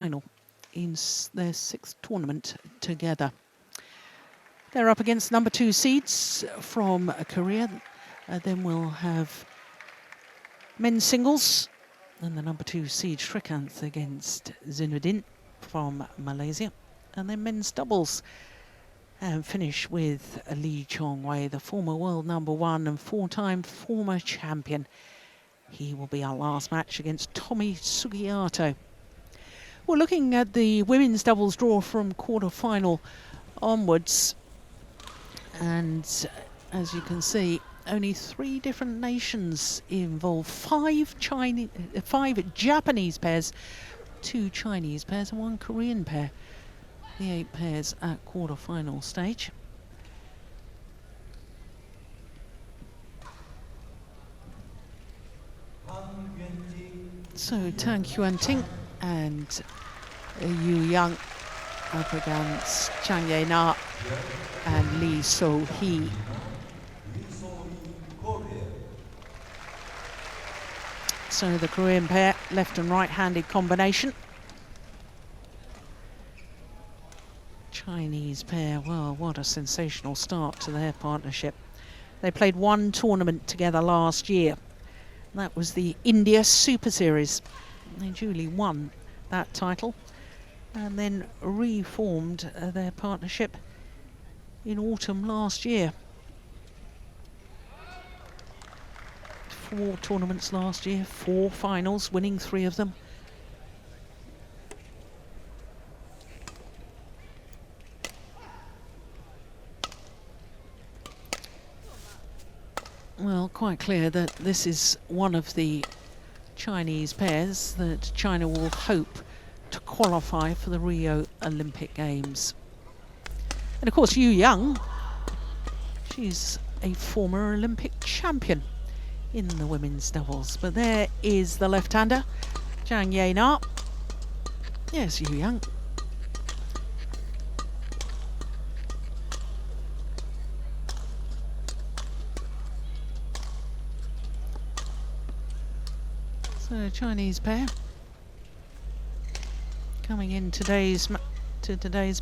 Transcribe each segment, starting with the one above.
final in their 6th tournament together. They're up against number 2 seeds from Korea. Then we'll have men's singles and the number 2 seed Srikanth against Zinuddin from Malaysia. And then men's doubles and finish with Lee Chong-wei, the former world number 1 and 4-time former champion. He will be our last match against Tomi Sugiyato. We're looking at the women's doubles draw from quarter-final onwards. And as you can see, only 3 different nations involved. 5 Japanese pairs, 2 Chinese pairs and 1 Korean pair. The 8 pairs at quarter-final stage. So Tang Yuanting and Yuanting up against Chang and Lee So-hee. So the Korean pair, left and right-handed combination. Chinese pair, well, what a sensational start to their partnership. They played 1 tournament together last year. That was the India Superseries. They duly won that title and then reformed their partnership in autumn last year. 4 tournaments last year, 4 finals, winning 3 of them. Well, quite clear that this is one of the Chinese pairs that China will hope to qualify for the Rio Olympic Games. And of course, Yuanting, she's a former Olympic champion in the women's doubles. But there is the left-hander, Zhang Yana. Yes, Yuanting. So Chinese pair coming in to today's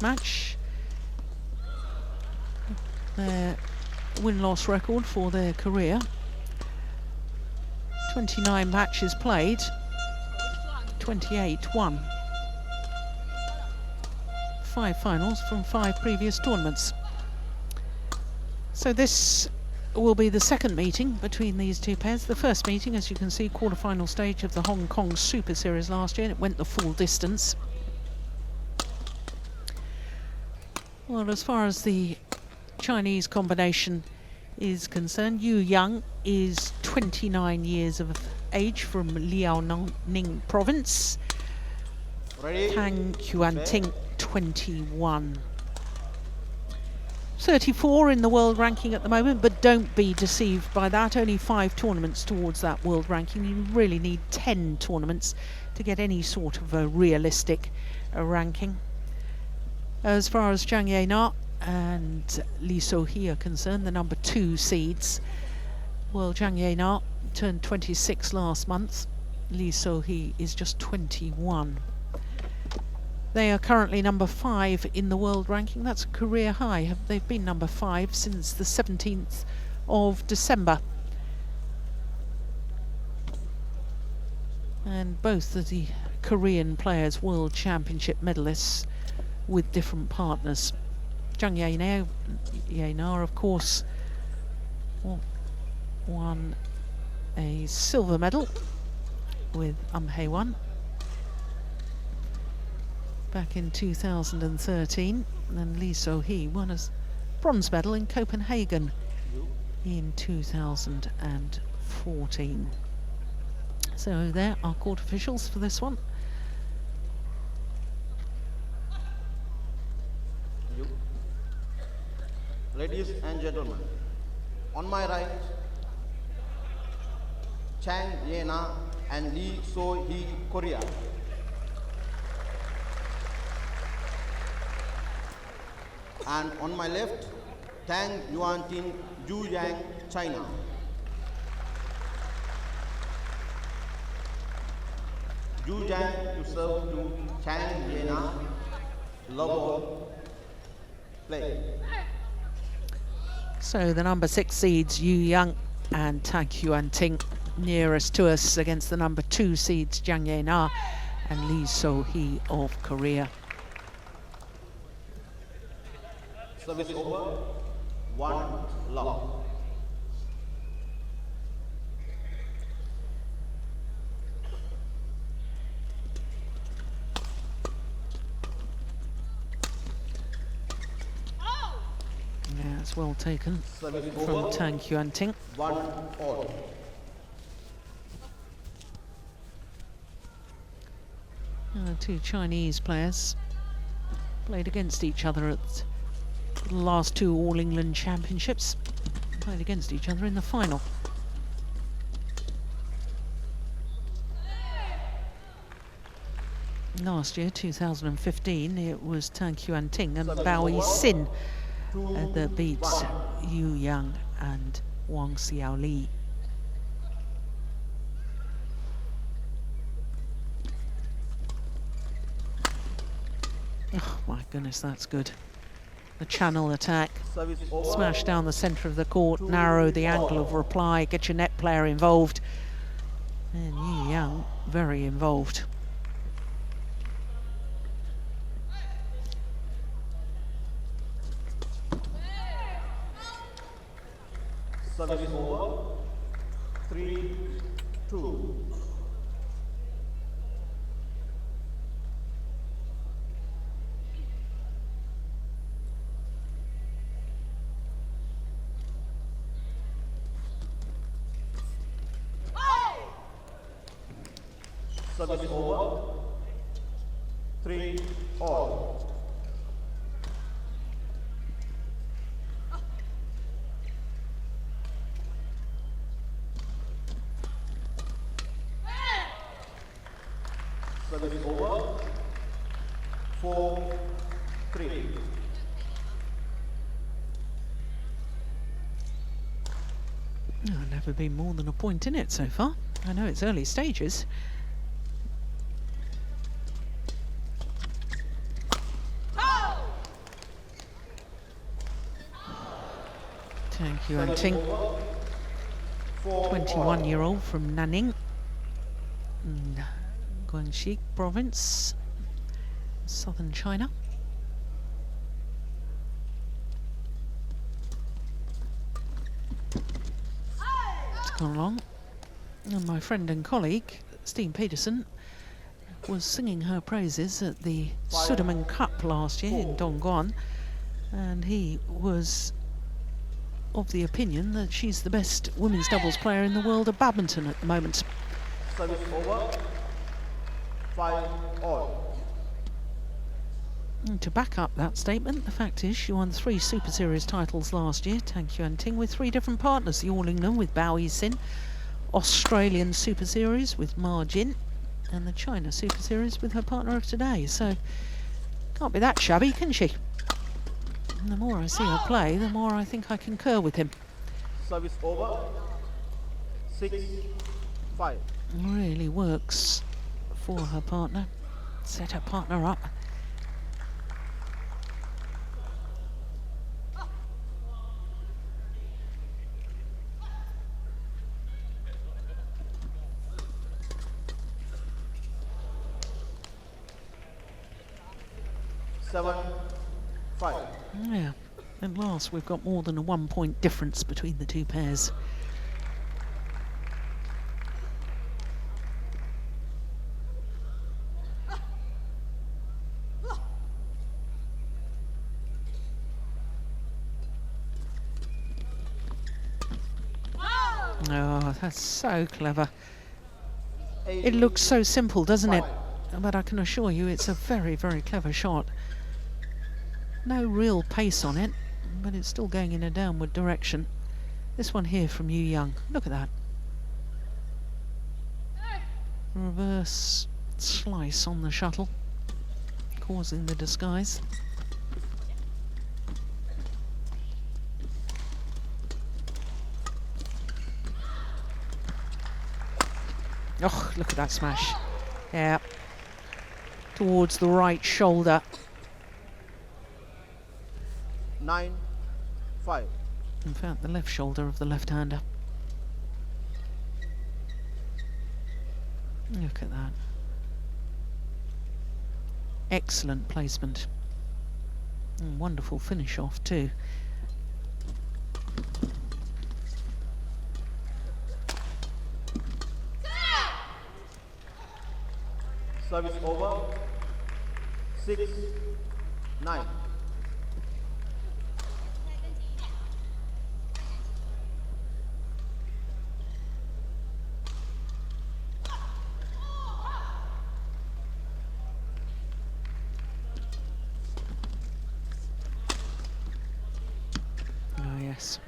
match. Their win-loss record for their career: 29 matches played, 28 won. 5 finals from 5 previous tournaments. So this will be the second meeting between these 2 pairs. The first meeting, as you can see, quarter-final stage of the Hong Kong Super Series last year, and it went the full distance. Well, as far as the Chinese combination is concerned, Yuanting is 29 years of age from Liaoning province. Tang Yuanting, 21. 34 in the world ranking at the moment, but don't be deceived by that. Only 5 tournaments towards that world ranking. You really need 10 tournaments to get any sort of a realistic ranking. As far as Zhang Yana and Lee So-hee are concerned, the number 2 seeds. Well, Zhang Yana turned 26 last month. Lee So-hee is just 21. They are currently number 5 in the world ranking. That's a career high. They've been number 5 since the 17th of December. And both of the Korean players, World Championship medalists with different partners. Zhang Yana, of course, won a silver medal with Hae-won back in 2013, and Lee So-hee won a bronze medal in Copenhagen in 2014. So there are court officials for this one. Ladies and gentlemen, on my right, Chang Yana and Lee So-hee, Korea. And on my left, Tang Yuanting, Yuanting, China. Zhu Zhang to serve to Chang Yena. Love play. So the number 6 seeds Yuanting and Tang Yuanting nearest to us against the number 2 seeds Jiang Ye-na and Lee So-hee of Korea. Service over. 1 love. Yeah, it's well taken from Tang Yuanting. 1 all. Two Chinese players played against each other at the last 2 All England Championships. Played against each other in the final. Last year, 2015, it was Tang Yuanting and Bao Sin that beat Yuanting and Wang Xiaoli. Oh my goodness, that's good. The channel attack. Smash down the centre of the court, narrow the angle of reply, get your net player involved. And Yuanting very involved. Service over. 3-2. Service over. 3 all. Service over. 4-3. Never been more than a point in it so far. I know it's early stages. Tang Yuanting, 21-year-old from Nanning, in Guangxi province, southern China. It's gone along. And my friend and colleague, Steen Peterson, was singing her praises at the Sudirman Cup last year in Dongguan, and he was of the opinion that she's the best women's doubles player in the world of badminton at the moment. Service over. 5 all. And to back up that statement, the fact is she won 3 Super Series titles last year, Tang Yuanting, with 3 different partners. The All England with Bao Sin, Australian Super Series with Ma Jin, and the China Super Series with her partner of today. So can't be that shabby, can she? And the more I see her play, the more I think I concur with him. Service over. 6-5. Really works for her partner. Set her partner up. Yeah, at last we've got more than a 1-point difference between the two pairs. Oh, that's so clever. It looks so simple, doesn't it? But I can assure you it's a very, very clever shot. No real pace on it, but it's still going in a downward direction. This one here from Yuanting, look at that. Reverse slice on the shuttle, causing the disguise. Oh, look at that smash. Yeah, towards the right shoulder. 9-5. In fact, the left shoulder of the left-hander. Look at that. Excellent placement. And wonderful finish off too. Service over. 6-9. Yes.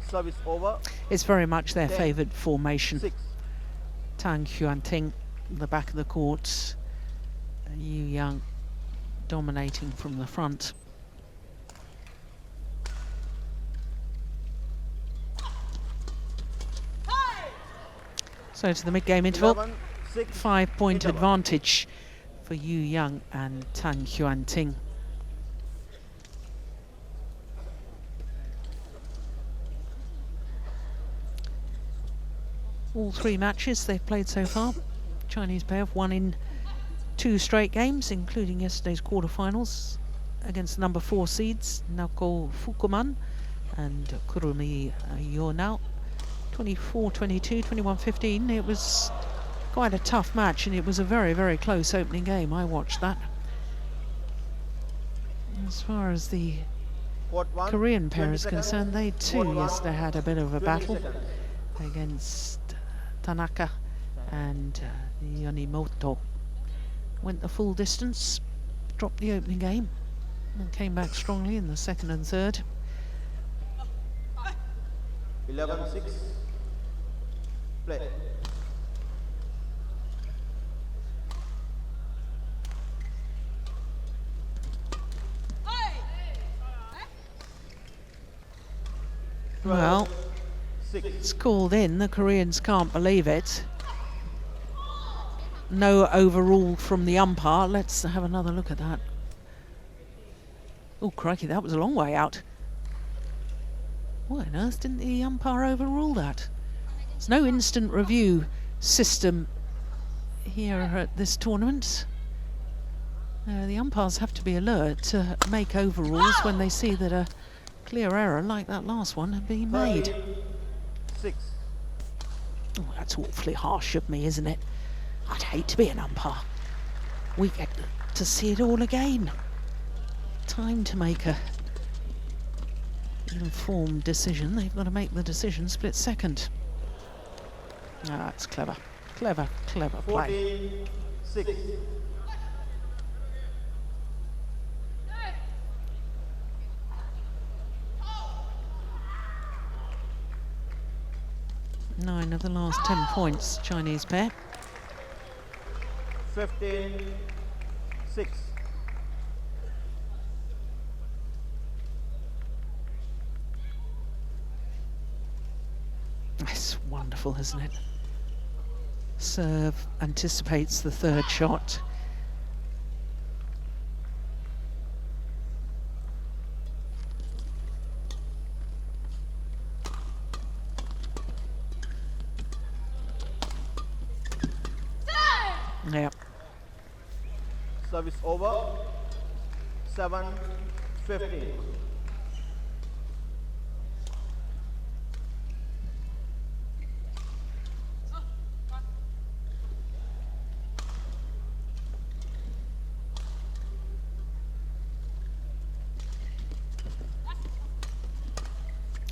Service over. It's very much their 10, favoured formation. 6. Tang, Yuanting, the back of the court. Yuanting dominating from the front. So to the mid-game interval, 5-point advantage for Yuanting and Tang Yuanting. All 3 matches they've played so far, Chinese pair have won in 2 straight games, including yesterday's quarterfinals against number 4 seeds Naoko Fukuman and Kurumi Yonao. 24-22, 21-15. It was quite a tough match, and it was a very, very close opening game. I watched that. As far as the Korean pair is concerned, they too yesterday had a bit of a battle against Tanaka and Yonimoto. Went the full distance, dropped the opening game, and came back strongly in the second and third. 11-6. Play. Well, it's called in. The Koreans can't believe it. No overrule from the umpire. Let's have another look at that. Oh, crikey, that was a long way out. Why on earth didn't the umpire overrule that? There's no instant review system here at this tournament. The umpires have to be alert to make overrules when they see that a clear error like that last one had been made. 6. Oh, that's awfully harsh of me, isn't it? I'd hate to be an umpire. We get to see it all again. Time to make a informed decision. They've got to make the decision split second. Ah, that's clever. Clever, clever play. 14-6. Nine of the last 10 points, Chinese pair. 15-6. It's wonderful, isn't it? Serve anticipates the third shot. Yeah. Service over. 7-15.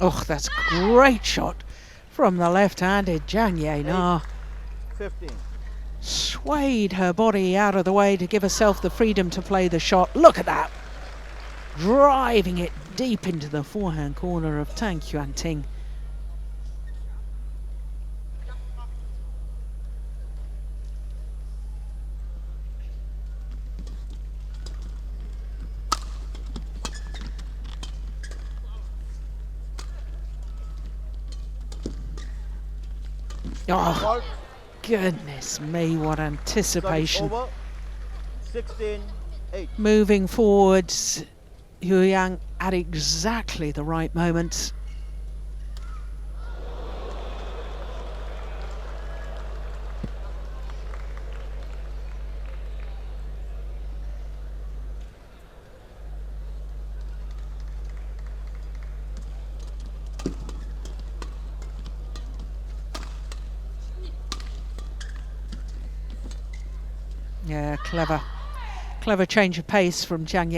Oh, that's a great shot from the left-handed Zhang Yana. 15. Swayed her body out of the way to give herself the freedom to play the shot. Look at that. Driving it deep into the forehand corner of Tang Yuanting. Oh, goodness me, what anticipation 16-8. Moving forwards, Yuanting at exactly the right moment. Yeah, clever change of pace from Chang.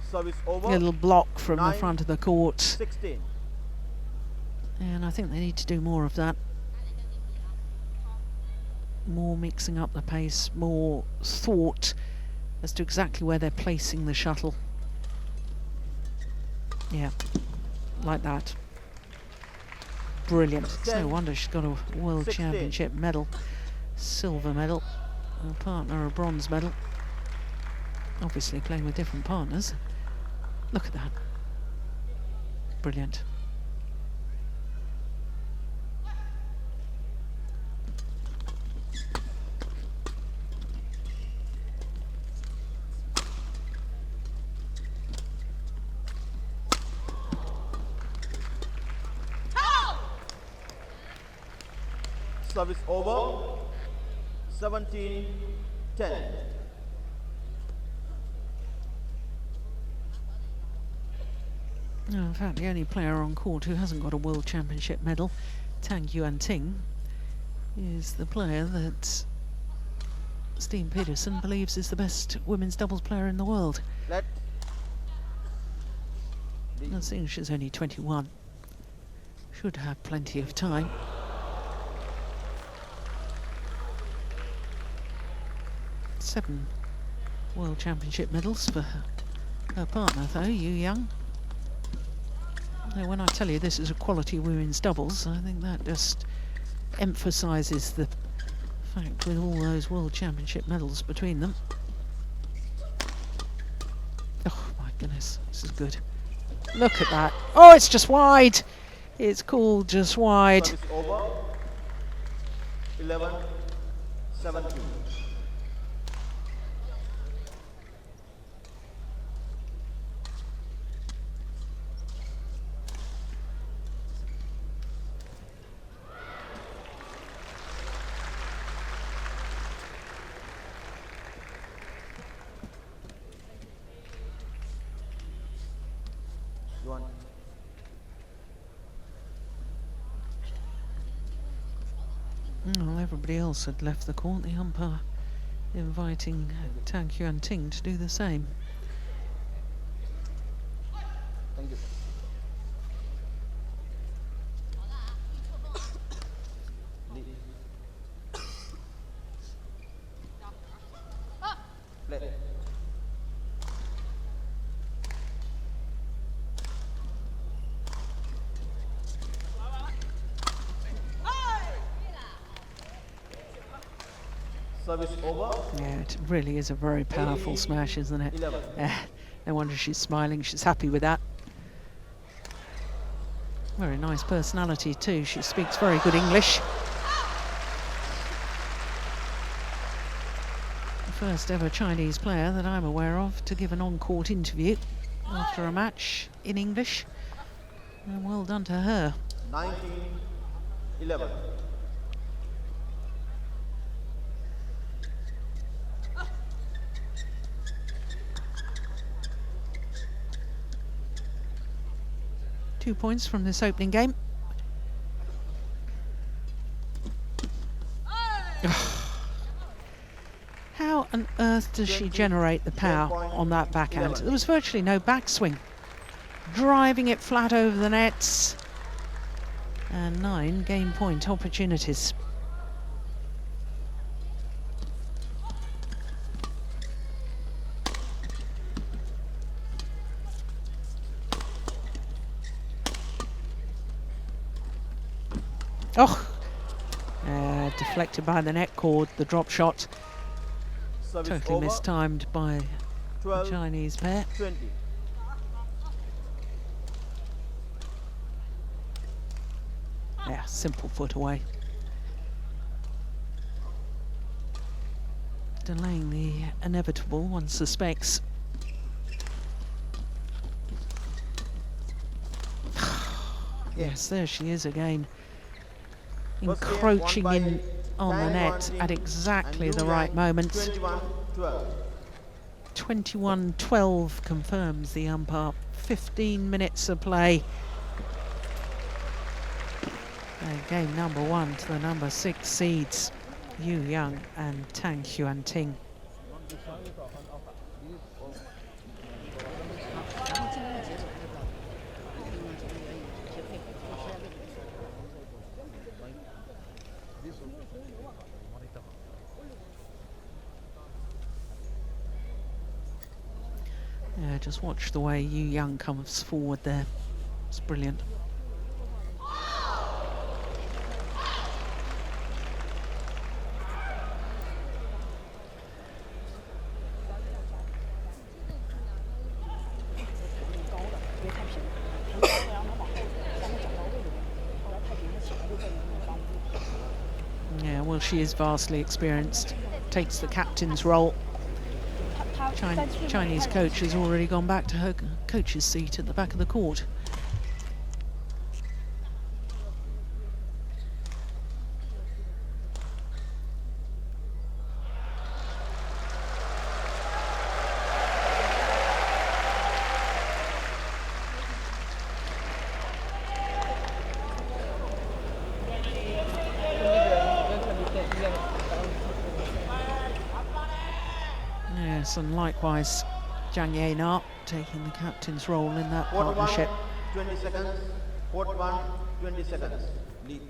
Service over. Little block from the 9, front of the court. 16. And I think they need to do more of that. More mixing up the pace, more thought as to exactly where they're placing the shuttle. Yeah, like that. Brilliant. It's no wonder she's got a World 16. Championship medal, silver medal, her partner a bronze medal. Obviously playing with different partners. Look at that. Brilliant. Service over. 17-10. No, in fact, the only player on court who hasn't got a World Championship medal, Tang Yuanting, is the player that Steen Peterson believes is the best women's doubles player in the world. Let And seeing she's only 21, should have plenty of time. Seven World Championship medals for her partner, though, Yuanting. Now, when I tell you this is a quality women's doubles, I think that just emphasises the fact with all those World Championship medals between them. Oh my goodness, this is good. Look at that. Oh, it's just wide. It's called just wide. service over. 11-17. Yuanting. Well, everybody else had left the court. The umpire inviting Tang Yuanting to do the same. Thank you. Lead. Play. Service over. Yeah, it really is a very powerful smash, isn't it? 11. No wonder she's smiling. She's happy with that. Very nice personality too. She speaks very good English. The first ever Chinese player that I'm aware of to give an on-court interview after a match in English. And well done to her. 19-11. 2 points from this opening game. How on earth does she generate the power on that backhand? There was virtually no backswing. Driving it flat over the nets. And 9 game point opportunities. Oh, deflected by the net cord, the drop shot. Service Totally over. mistimed by the 12-20. Chinese pair. Yeah, simple foot away. delaying the inevitable, one suspects. Yes, there she is again, encroaching in on the net at exactly the right moment. 21-12 confirms the umpire. 15 minutes of play. And game number 1 to the number 6 seeds, Yuanting and Tang Yuanting. Yeah, just watch the way Yuanting comes forward there. It's brilliant. Yeah, well, she is vastly experienced, takes the captain's role. Chinese coach has already gone back to her coach's seat at the back of the court. Yes, and likewise, Chang taking the captain's role in that partnership. 20 seconds. Court 1, 20 seconds. Lead.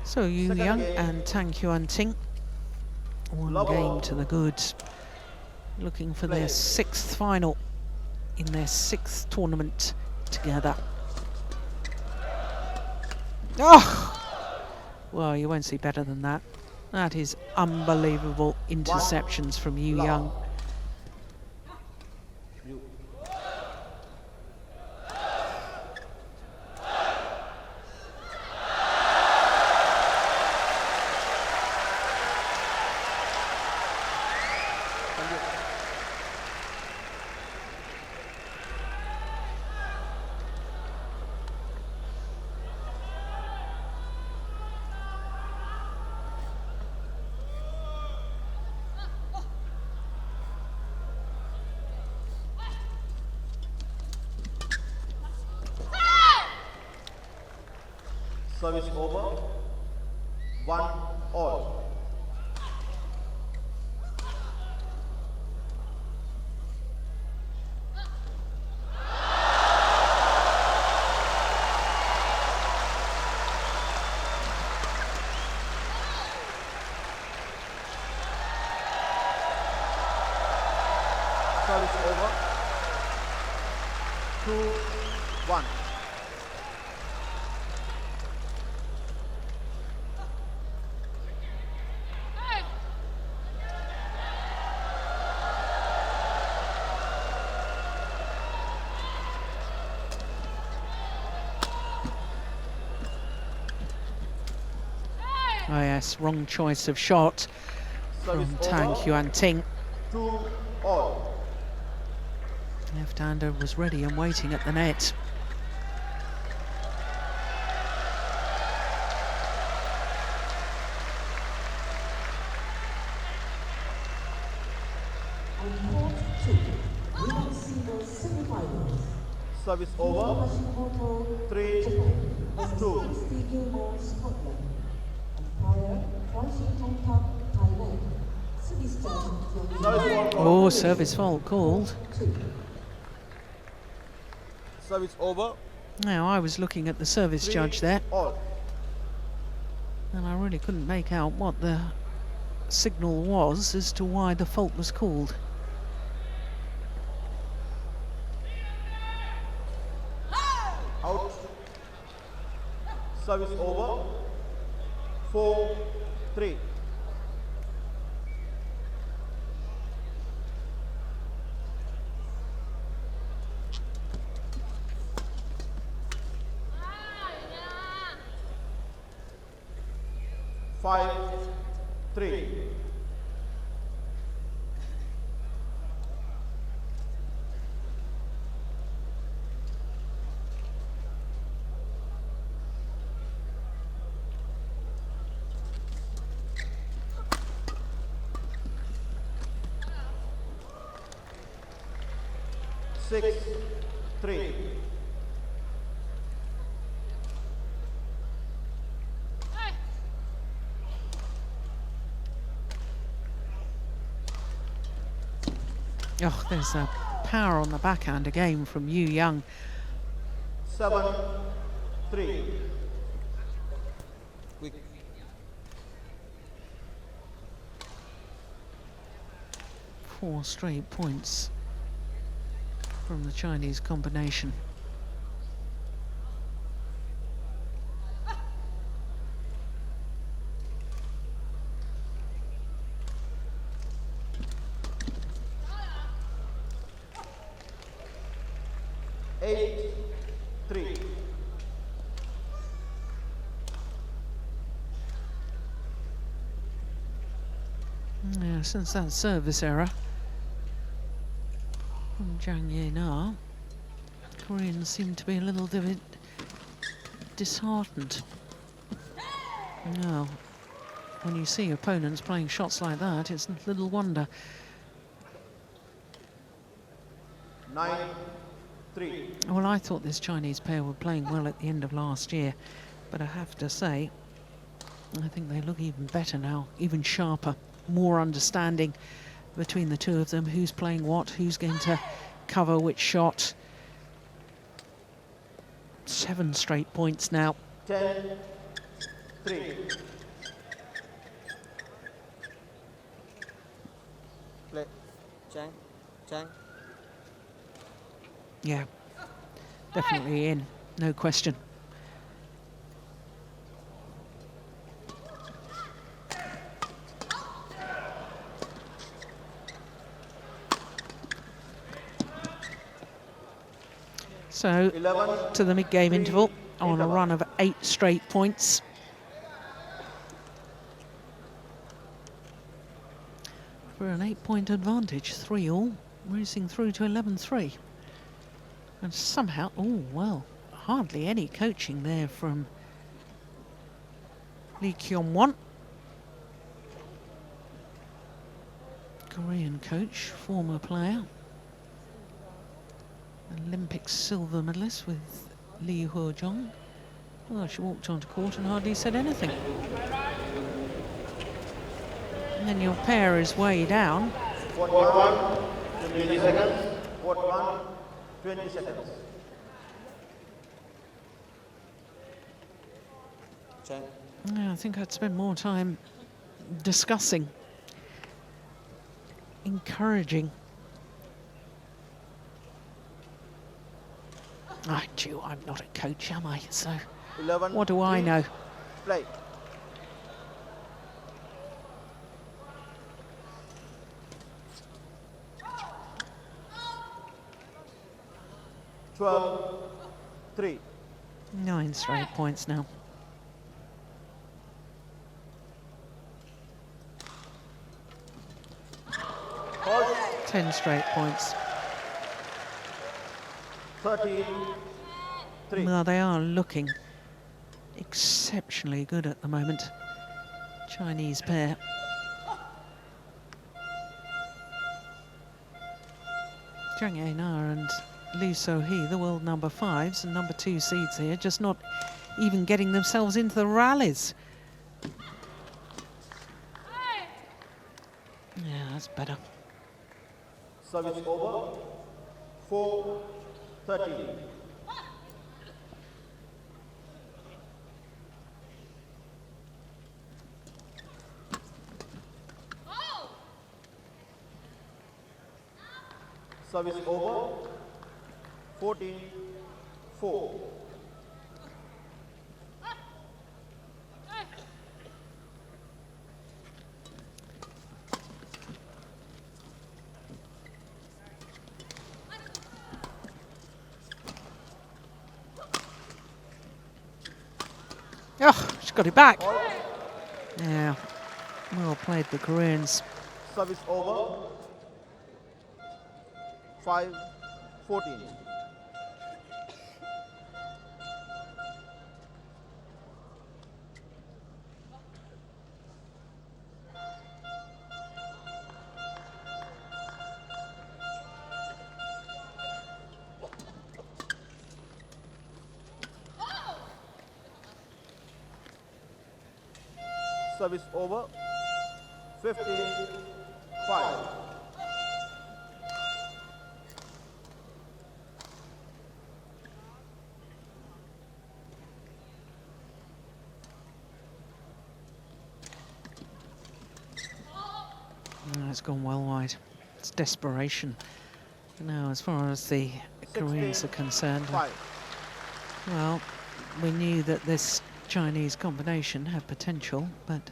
So Yuanting and Tang Yuanting, one game to the good, looking for their 6th final in their 6th tournament together. Oh! Well, you won't see better than that. That is unbelievable interceptions from Yuanting. Service over. 1-all. Service over. 2-1. Oh yes, wrong choice of shot from Tang Yuanting. 2-all. Left-hander was ready and waiting at the net. Service over. 3-2. Oh, service fault called. Service over. Now, I was looking at the service judge there, 3-all. and I really couldn't make out what the signal was as to why the fault was called. Out. Service over. 4-3. 3. Five, 3. Six, 3. Oh, there's a power on the backhand again from Yuanting. 7, 3. Quick. 4 straight points from the Chinese combination. Eight, 3. Yeah, since that service error from Chang, Koreans seem to be a little bit disheartened. No, when you see opponents playing shots like that, it's little wonder. 9, 3. Well, I thought this Chinese pair were playing well at the end of last year, but I have to say, I think they look even better now, even sharper, more understanding between the two of them, who's playing what, who's going to cover which shot. 7 straight points now. 10, 3. Play. Chang. Chang. Yeah, definitely in, no question. So, 11, to the mid-game 3, interval on a 8. run of 8 straight points. For an 8-point advantage, 3-all, racing through to 11-3. And somehow, oh, well, hardly any coaching there from Lee Kyung-won. Korean coach, former player. Olympic silver medalist with Lee Ho-jong. Well, she walked onto court and hardly said anything. And then your pair is way down. 41, 20 seconds. 41, 20 seconds. Chang. Yeah, I think I'd spend more time discussing, encouraging. I'm not a coach, am I? So 11, what do I 3. know? Play. Twelve, 3. 9 straight points now. Hold. 10 straight points. 13, 3. Well, they are looking exceptionally good at the moment. Chinese pair. Chang and Lee So-hee, the world number 5s and number 2 seeds here, just not even getting themselves into the rallies. Yeah, that's better. Service over. 4, 13. Service over. 14, 4. got it back. Yeah, well played, the Koreans. Service over. 5-14. Service over. 15-5. It's gone well wide. It's desperation. Now, as far as the Koreans are concerned, 5. well, we knew that this Chinese combination had potential, but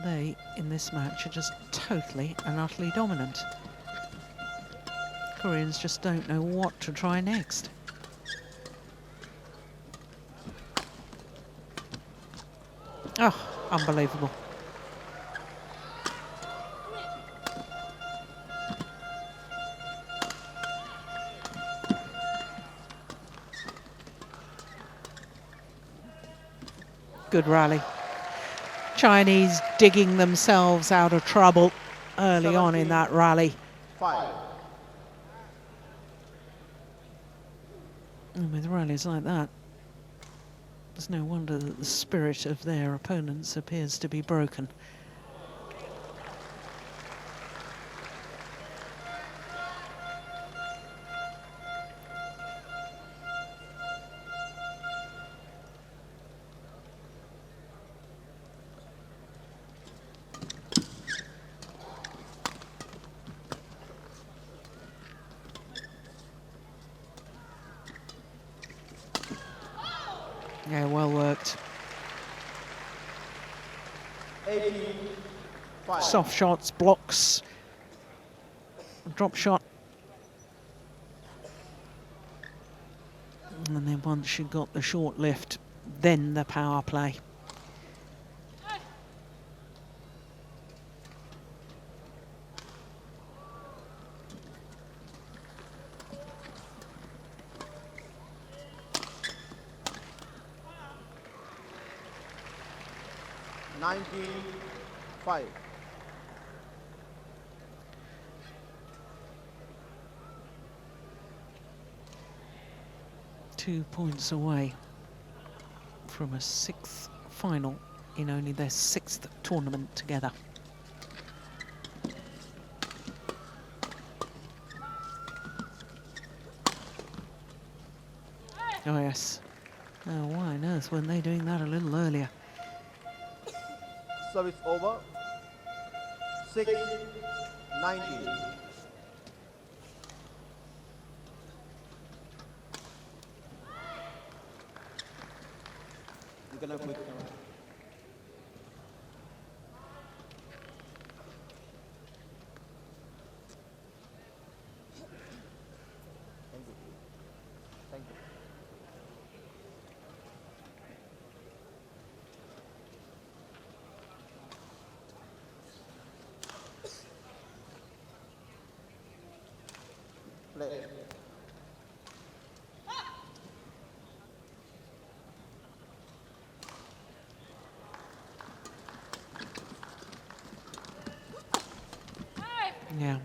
they, in this match, are just totally and utterly dominant. Koreans just don't know what to try next. Oh, unbelievable. Good rally. Chinese digging themselves out of trouble early on in that rally. 5. And with rallies like that, there's no wonder that the spirit of their opponents appears to be broken. Yeah, well worked. 18-5. Soft shots, blocks, drop shot. And then once you got the short lift, then the power play. $19-5. Two points away from a sixth final in only their sixth tournament together. Oh yes. Oh, why on earth weren't they doing that a little earlier? Service over. 6-19. You can have quick. Thank you. Thank you. Play. Yeah.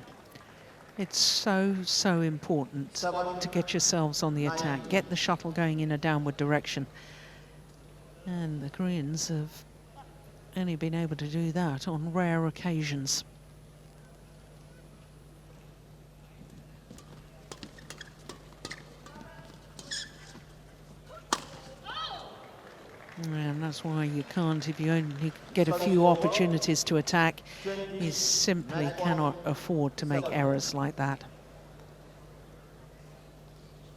It's so important to get yourselves on the attack. Get the shuttle going in a downward direction. And the Koreans have only been able to do that on rare occasions. And that's why you can't, if you only get a few opportunities to attack, you simply cannot afford to make errors like that.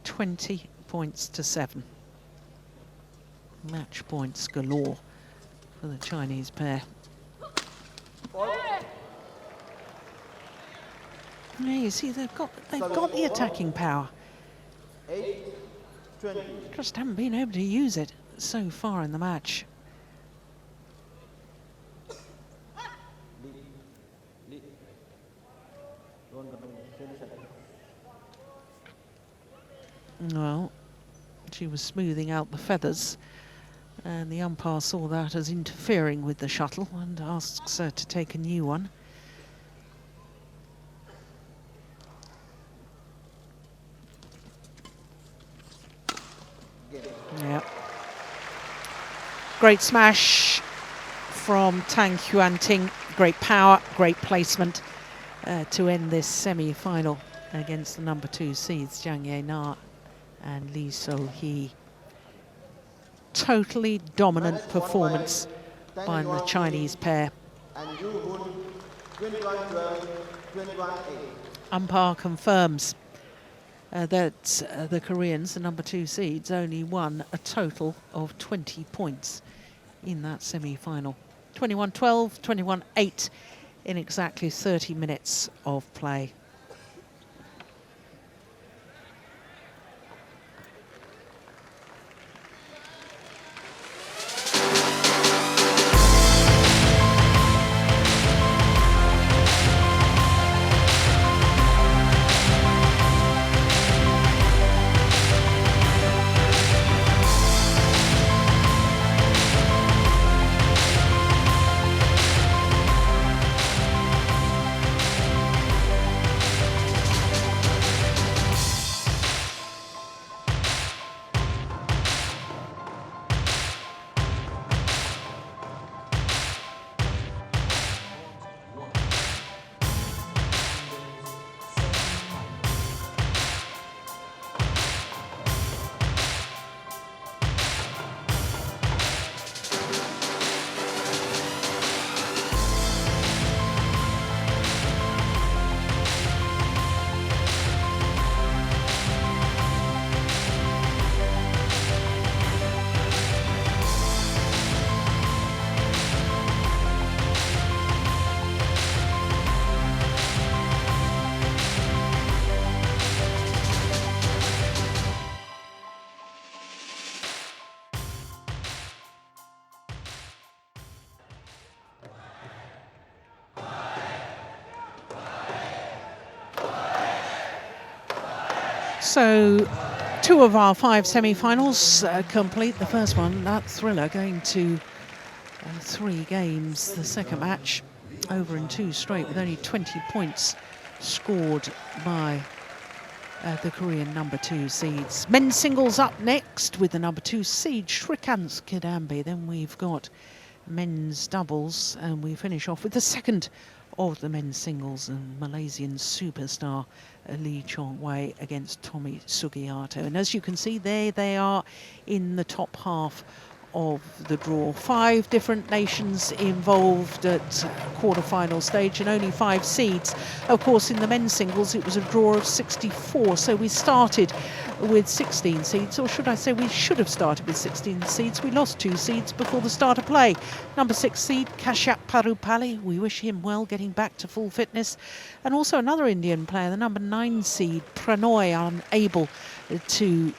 20 points to 7. Match points galore for the Chinese pair. Yeah, you see, they've got the attacking power. 8-20. Just haven't been able to use it. so far in the match. Well, she was smoothing out the feathers, and the umpire saw that as interfering with the shuttle and asks her to take a new one. Yeah. Great smash from Tang Yuanting. Great power, great placement to end this semi-final against the number 2 seeds, Chang Na and Lee So-hee. Totally dominant performance by the Chinese pair. And Yu Hun, 21-12, 21-8. Umpire confirms that the Koreans, the number 2 seeds, only won a total of 20 points in that semi-final. 21-12, 21-8 in exactly 30 minutes of play. So 2 of our 5 semi-finals complete. The first one, that thriller, going to 3 games. The second match over in 2 straight with only 20 points scored by the Korean number 2 seeds. Men's singles up next with the number 2 seed, Shrikant Kidambi. Then we've got men's doubles, and we finish off with the second of the men's singles, and Malaysian superstar Lee Chong Wei against Tommy Sugiyato. And as you can see, there they are in the top half of the draw. 5 different nations involved at quarter-final stage and only 5 seeds. Of course, in the men's singles, it was a draw of 64. So we started with 16 seeds, or should I say we should have started with 16 seeds. We lost 2 seeds before the start of play. Number 6 seed, Kashyap Parupalli. We wish him well getting back to full fitness. And also another Indian player, the number 9 seed, Pranoy, unable to